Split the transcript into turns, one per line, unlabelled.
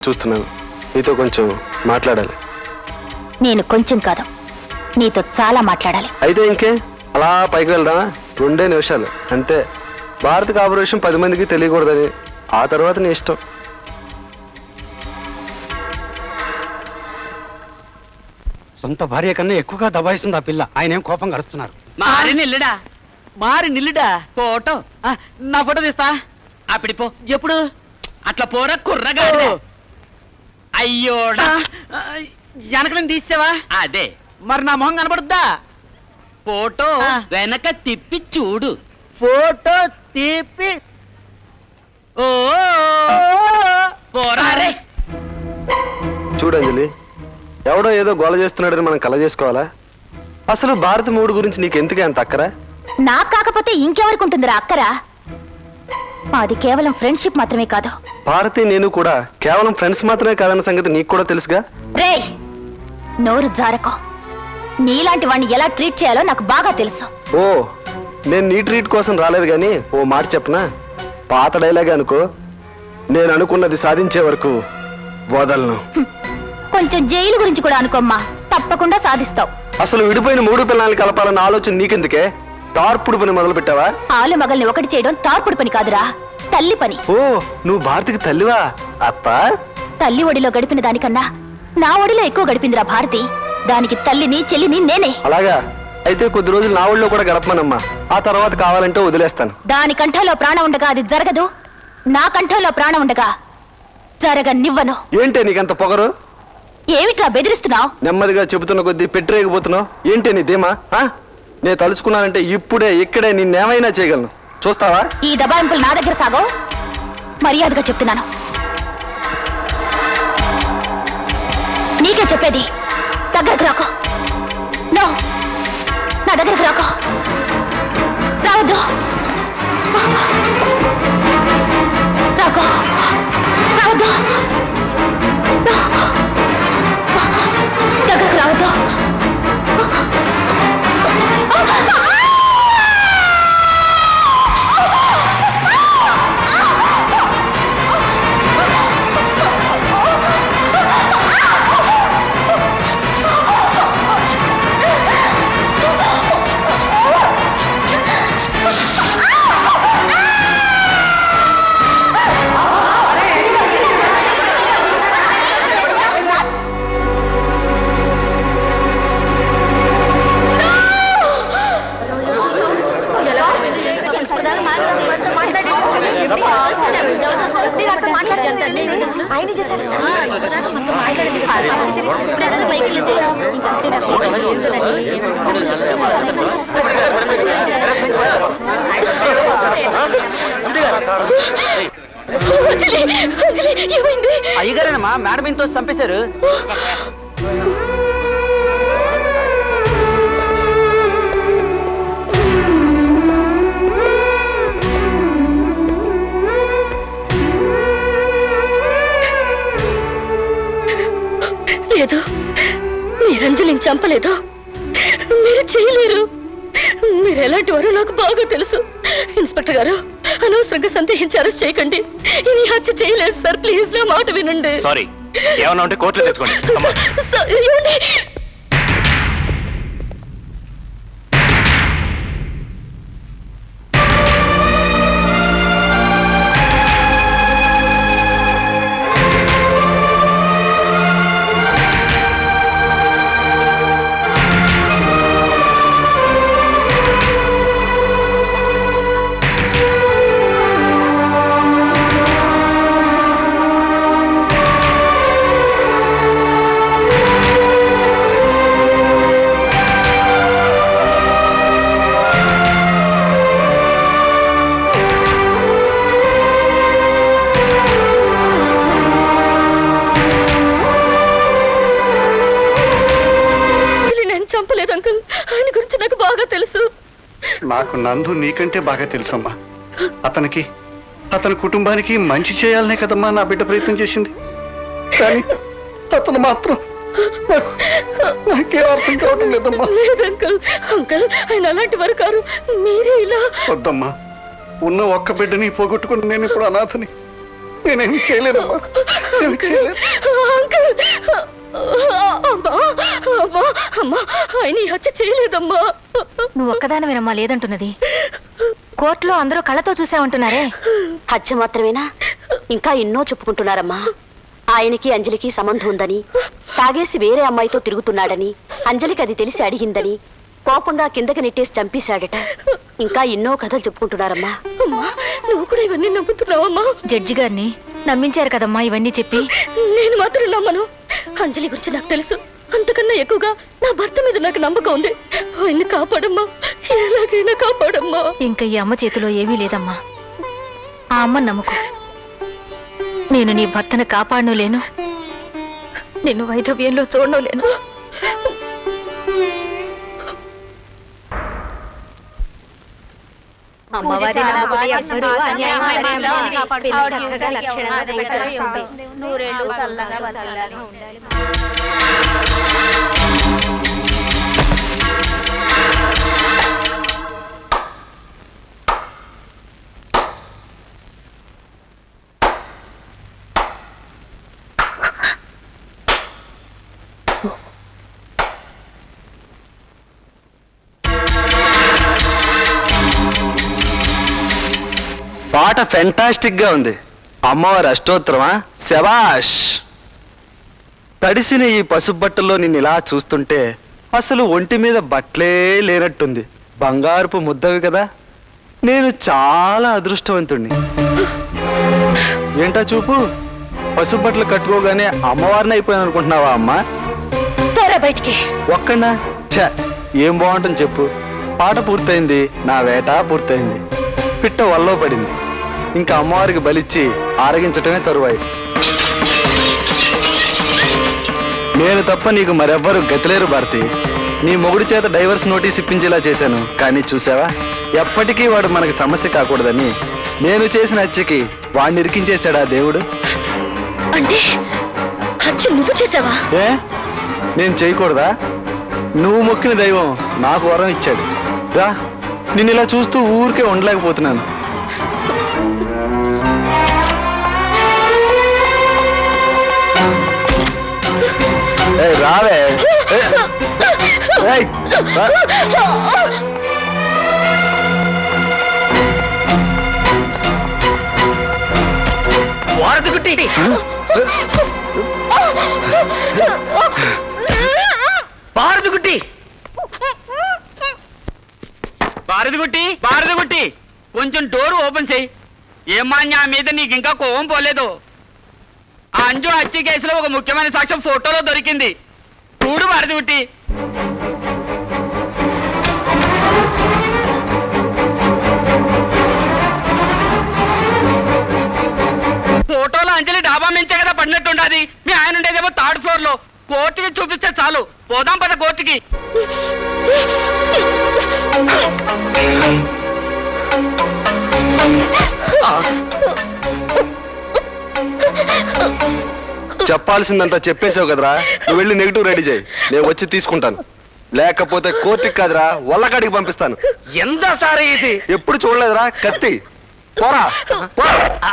చూస్తున్నాను, నీతో కొంచెం మాట్లాడాలి.
నేను కొంచెం కాదు, నీతో చాలా మాట్లాడాలి.
అయితే ఇంకే, అలా పైకి వెళ్దామా? 2 నిమిషాలు అంతే. భారత్ కార్పొరేషన్ 10 మందికి తెలియకూడదని, ఆ తర్వాత నీ ఇష్టం.
సొంత భార్య కన్నా ఎక్కువగా దబాయిస్తుంది ఆ పిల్ల. ఆయన ఏం కోపం గడుస్తున్నారు.
మారి నిల్లుడా ఫోటో నా ఫోటో తీస్తా అప్పుడు పో ఎప్పుడు అట్లా పోరా కుర్రగా అయ్యోడా వెనకడం తీసావా అదే మరి నా మొహం కనబడుద్దా ఫోటో వెనక తిప్పి చూడు ఫోటో తిప్పి ఓ పోరా రే
చూడంజలి, ఎవడో ఏదో గోల చేస్తున్నాడని మనం కల చేసుకోవాలా? అసలు భారత్ మూడు గురించి నీకు ఎందుకే అంత అక్కరా?
నాకు కాకపోతే ఇంకెవరికి ఉంటుందిరా అక్కరా? మాది కేవలం ఫ్రెండ్షిప్ మాత్రమే కాదు.
భారతి నేను కూడా కేవలం ఫ్రెండ్స్ మాత్రమే కాదన్న సంగతి నీకు కూడా తెలుసుగా.
రేయ్, నోరు జారకో. నీలాంటి వాడిని ఎలా ట్రీట్ చేయాలో నాకు బాగా తెలుసు.
ఓ, నేను నీ ట్రీట్ కోసం రాలేదు గాని ఓ మాట చెప్పనా? పాత డైలాగే అనుకో, నేను అనుకున్నది సాధించే వరకు వదలను.
కొంచెం జైలు గురించి కూడా అనుకోమ్మా, తప్పకుండా సాధిస్తావు.
అసలు విడిపోయిన 3 పిల్లల్ని కలపాలన్న ఆలోచన నీకెందుకే? తార్పుడు పని మొదలు పెట్టావా?
ఆలు మగల్ని ఒకటి చేయడం తార్పుడు పని కాదురా, తల్లి పని.
ఓ, నువ్వు భారతికి తల్లివా? అత్త
తల్లి ఒడిలో గడిపిన దానికన్నా నా ఒడిలో ఎక్కువ గడిపిందిరా భారతి. దానికి తల్లిని చెల్లిని నేనే.
అలాగా? అయితే కొద్ది రోజులు నా ఊళ్ళో కూడా గడపమనమ్మా. ఆ తర్వాత కావాలంటే వదిలేస్తాను.
దాని కంఠంలో ప్రాణం ఉండగా అది జరగదు, నా కంఠంలో ప్రాణం ఉండగా జరగనివ్వను.
ఏంటే నీకంత పొగరు?
ఏమిట్రా బెదిరిస్తున్నావు?
నెమ్మదిగా చెబుతున్న కొద్దీ పెట్టరేగిపోతున్నావు. ఏంటి నీ ధీమా? నేను తలుచుకున్నానంటే ఇప్పుడే ఇక్కడే నిన్నేమైనా చేయగలను. చూస్తావా?
ఈ దబాయింపులు నా దగ్గర సాగో. మర్యాదగా చెప్తున్నాను. నీకే చెప్పేది, దగ్గరకు రాకో. నో, నా దగ్గరకు రాకో. రావద్దు. రాకో, రావద్దు. దగ్గరకు రావద్దు.
అయ్యగారేనమ్మా, మేడం ఇంతో చంపేశారు.
లేదు, మీరు అంజలిని చంపలేదు. మీరు చేయలేరు. మీరు ఎలాంటి వారో నాకు బాగా తెలుసు. ఇన్స్పెక్టర్ గారు, అనవసరంగా సందేహించి అరెస్ట్ చేయకండి. ఇది హత్య చేయలేదు సార్. ప్లీజ్ నా మాట వినండి.
సారీ, ఏమన్నా ఉంటే కోర్టులో తెచ్చుకోండి.
చంపలేదు అంకుల్. ఆయన గురించి నాకు బాగా తెలుసు.
నాకు నందు నీకంటే బాగా తెలుసమ్మా. అతనికి, అతని కుటుంబానికి మంచి చేయాలనే కదమ్మా నా బిడ్డ ప్రయత్నం చేసింది. కానీ అతను మాత్రం నాకే అర్థం కావటం లేదమ్మా.
లేదు అంకుల్, అంకుల్ ఆయన అలాంటి వారు కారు. మీరే ఇలా.
వద్దమ్మా, ఉన్న ఒక్క బిడ్డని పోగొట్టుకుని నేను ఇప్పుడు అనాథని. నేనేం చేయలేదమ్మా. ఏమీ చేయలేదు.
అంకుల్ అమ్మా అమ్మా అమ్మా ఆయన ఈ హత్య చేయలేదమ్మా.
నువ్వు ఒక్కదానమేనమ్మా లేదంటున్నది. కోర్టులో అందరూ కళ్ళతో చూసామంటున్నారే.
హత్య మాత్రమేనా, ఇంకా ఎన్నో చెప్పుకుంటున్నారమ్మా. ఆయనకి అంజలికి సంబంధం ఉందని, తాగేసి వేరే అమ్మాయితో తిరుగుతున్నాడని, అంజలికి అది తెలిసి అడిగిందని, కోపంగా కిందకి నెట్టేసి చంపేశాడట. ఇంకా ఎన్నో కథలు చెప్పుకుంటున్నారమ్మా.
అమ్మా నువ్వు కూడా ఇవన్నీ నమ్ముతున్నావమ్మా?
జడ్జి గారిని నమ్మించారు కదమ్మా ఇవన్నీ చెప్పి.
నేను మాత్రం నమ్మను. అంజలి గురించి నాకు తెలుసు. అంతకన్నా ఎక్కువగా నా భర్త మీద నాకు నమ్మకం ఉంది. ఆయన్ని కాపాడమ్మా, ఎలాగైనా కాపాడమ్మా.
ఇంకా ఈ అమ్మ చేతిలో ఏమీ లేదమ్మా. ఆ అమ్మ నమ్ముకో. నేను నీ భర్తను కాపాడను లేను, నిన్ను వైధవ్యంలో చూడను లేను.
పాట ఫెంటాస్టిక్ గా ఉంది. అమ్మవారి అష్టోత్తరమా? శబాష్. తడిసిన ఈ పసుపు బట్టల్లో నిన్ను ఇలా చూస్తుంటే అసలు ఒంటి మీద బట్టలే లేనట్టుంది. బంగారుపు ముద్దవి కదా. నేను చాలా అదృష్టవంతుణ్ణి. ఏంటా చూపు? పసుపు బట్టలు కట్టుకోగానే అమ్మవారిని అయిపోయాను అనుకుంటున్నావా అమ్మా?
బయటికి
ఒక్కన్నా ఛ, ఏం బాగుంటుంది చెప్పు. పాట పూర్తయింది, నా వేట పూర్తయింది. పిట్ట వల్లో పడింది. ఇంకా అమ్మవారికి బలిచ్చి ఆరగించటమే తరువాయి. నేను తప్ప నీకు మరెవ్వరు గతిలేరు భారతి. నీ మొగుడి చేత డైవర్స్ నోటీస్ ఇప్పించేలా చేశాను. కానీ చూసావా, ఎప్పటికీ వాడు మనకి సమస్య కాకూడదని నేను చేసిన హత్యకి వాడిని ఇరికించేశాడా దేవుడు.
అంటే హత్య నువ్వు చేసావా?
ఏ, నేను చేయకూడదా? నువ్వు మొక్కిన దైవం నాకు వరం ఇచ్చాడు. రా, నిన్ను ఇలా చూస్తూ ఊరికే ఉండలేకపోతున్నాను. ఏయ్, రావే. ఏయ్, రా.
వారధిగుట్టి భారతిగుట్టి భారతిగుట్టి భారతిగుట్టి కొంచెం డోర్ ఓపెన్ చేయి. ఏమా నా మీద నీకు ఇంకా కోపం పోలేదు. ఆ అంజు హత్య కేసులో ఒక ముఖ్యమైన సాక్ష్యం ఫోటోలో దొరికింది. చూడు భారతిగుట్టి. ఫోటోలో అంజలి డాబా మించే కదా పడినట్టుండది. మీ ఆయన ఉండేదేమో థర్డ్ ఫ్లోర్ లో. కోర్టుకి చూపిస్తే చాలు. పోదాం పద కోర్టుకి.
చెప్పాల్సిందంతా చెప్పేసావు కదరా. నువ్వు వెళ్ళి నెగిటివ్ రెడీ చేయి, నేను వచ్చి తీసుకుంటాను. లేకపోతే కోర్టుకి కాదురా, వల్లకాడికి పంపిస్తాను.
ఎంత సారీ ఇది?
ఎప్పుడు చూడలేదురా కత్తి. పోరా, పోరా.